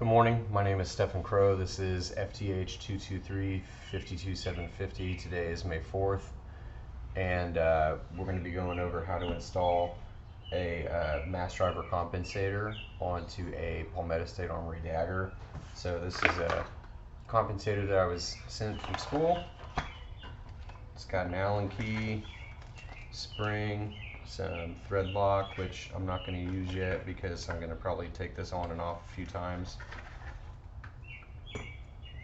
Good morning, my name is Stephen Crow. This is FTH 223-52750. Today is May 4th, and we're going to be going over how to install a mass driver compensator onto a Palmetto State Armory Dagger. So this is a compensator that I was sent from school. It's got an Allen key, spring, some thread lock, which I'm not going to use yet because I'm going to probably take this on and off a few times,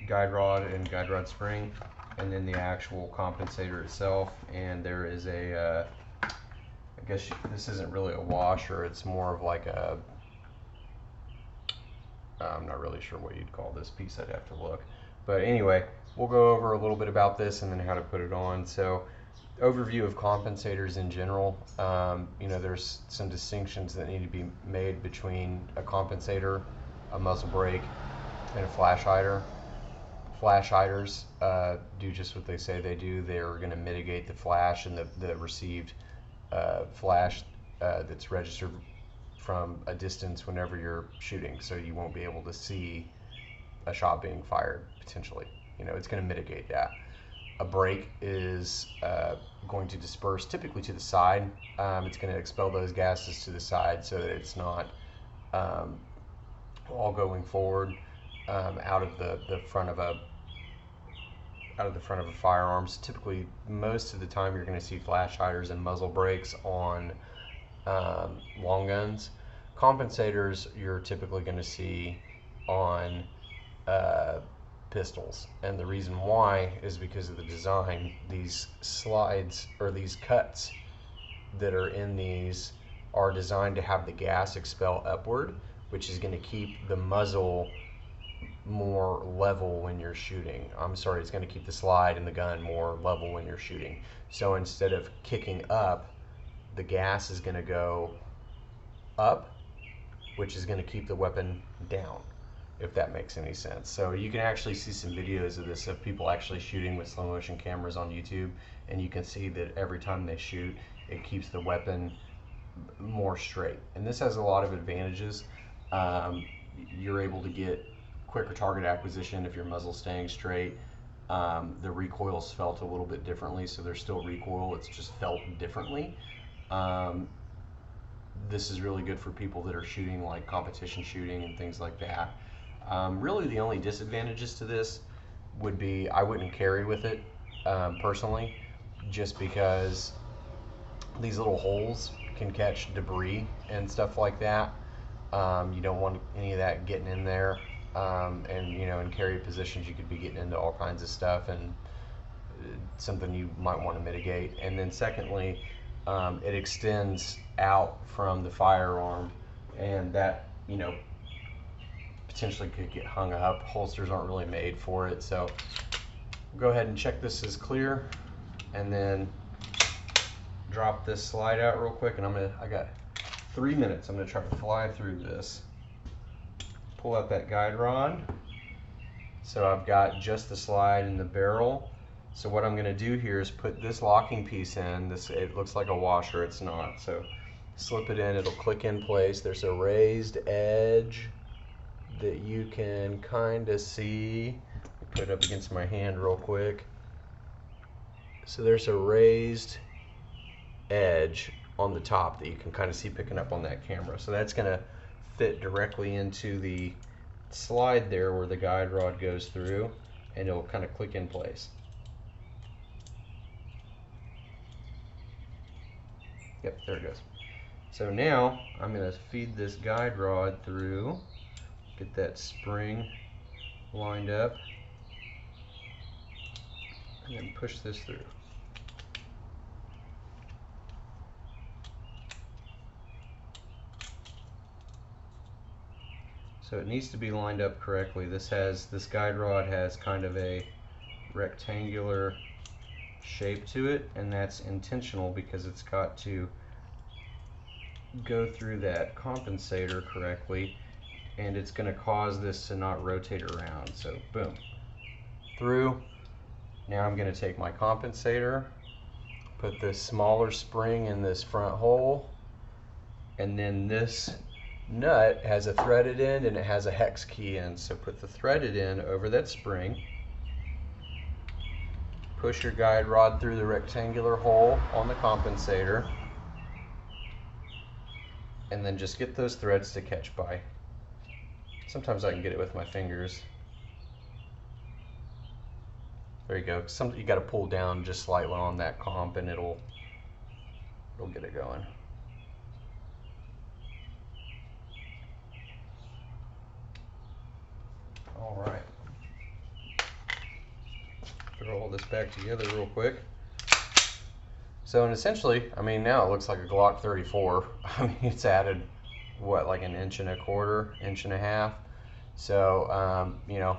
guide rod and guide rod spring, and then the actual compensator itself. And there is a I guess this isn't really a washer, it's more of like a, I'm not really sure what you'd call this piece, I'd have to look. But anyway, we'll go over a little bit about this and then how to put it on. So overview of compensators in general. There's some distinctions that need to be made between a compensator, a muzzle brake, and a flash hider. Flash hiders do just what they say they do. They're going to mitigate the flash and the received flash that's registered from a distance whenever you're shooting, so you won't be able to see a shot being fired potentially. It's going to mitigate that. A brake is going to disperse typically to the side. It's going to expel those gases to the side so that it's not all going forward out of the front of a firearm. So typically, most of the time, you're going to see flash hiders and muzzle brakes on long guns. Compensators you're typically going to see on pistols, and the reason why is because of the design. These slides, or these cuts that are in these, are designed to have the gas expel upward, which is going to keep the muzzle more level when you're shooting. It's going to keep the slide in the gun more level when you're shooting. So instead of kicking up, the gas is going to go up, which is going to keep the weapon down, if that makes any sense. So you can actually see some videos of this, of people actually shooting with slow motion cameras on YouTube, and you can see that every time they shoot, it keeps the weapon more straight. And this has a lot of advantages. You're able to get quicker target acquisition if your muzzle's staying straight. The recoil is felt a little bit differently, so there's still recoil, it's just felt differently. This is really good for people that are shooting like competition shooting and things like that. Really the only disadvantages to this would be I wouldn't carry with it personally, just because these little holes can catch debris and stuff like that. You don't want any of that getting in there, and in carry positions you could be getting into all kinds of stuff, and something you might want to mitigate. And then secondly, it extends out from the firearm, and that potentially could get hung up. Holsters aren't really made for it. So go ahead and check this is clear, and then drop this slide out real quick, and I got 3 minutes. I'm gonna try to fly through this. Pull out that guide rod. So I've got just the slide and the barrel. So what I'm gonna do here is put this locking piece in. It looks like a washer, it's not. So slip it in, it'll click in place. There's a raised edge that you can kind of see. Put it up against my hand real quick. So there's a raised edge on the top that you can kind of see picking up on that camera. So that's gonna fit directly into the slide there where the guide rod goes through, and it'll kind of click in place. Yep, there it goes. So now I'm going to feed this guide rod through, get that spring lined up, and then push this through. So it needs to be lined up correctly. This guide rod has kind of a rectangular shape to it, and that's intentional because it's got to go through that compensator correctly, and it's going to cause this to not rotate around. So boom, through. Now I'm going to take my compensator, put this smaller spring in this front hole, and then this nut has a threaded end and it has a hex key in. So put the threaded end over that spring. Push your guide rod through the rectangular hole on the compensator. And then just get those threads to catch by. Sometimes I can get it with my fingers. There you go. You got to pull down just slightly on that comp and it'll get it going. All right. Throw all this back together real quick. So, and essentially, I mean, now it looks like a Glock 34. I mean, it's added, what, like an 1.25 inches, 1.5 inches. So, you know,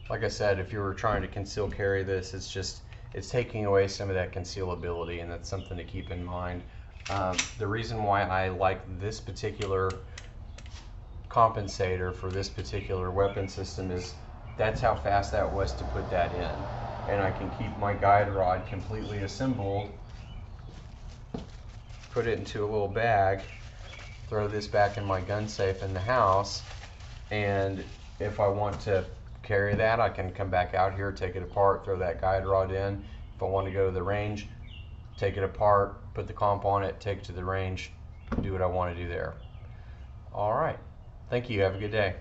like I said, if you were trying to conceal carry this, it's taking away some of that concealability, and that's something to keep in mind. The reason why I like this particular compensator for this particular weapon system is that's how fast that was to put that in. And I can keep my guide rod completely assembled, put it into a little bag, throw this back in my gun safe in the house, and if I want to carry that, I can come back out here, take it apart, throw that guide rod in. If I want to go to the range, take it apart, put the comp on it, take it to the range, do what I want to do there. All right. Thank you. Have a good day.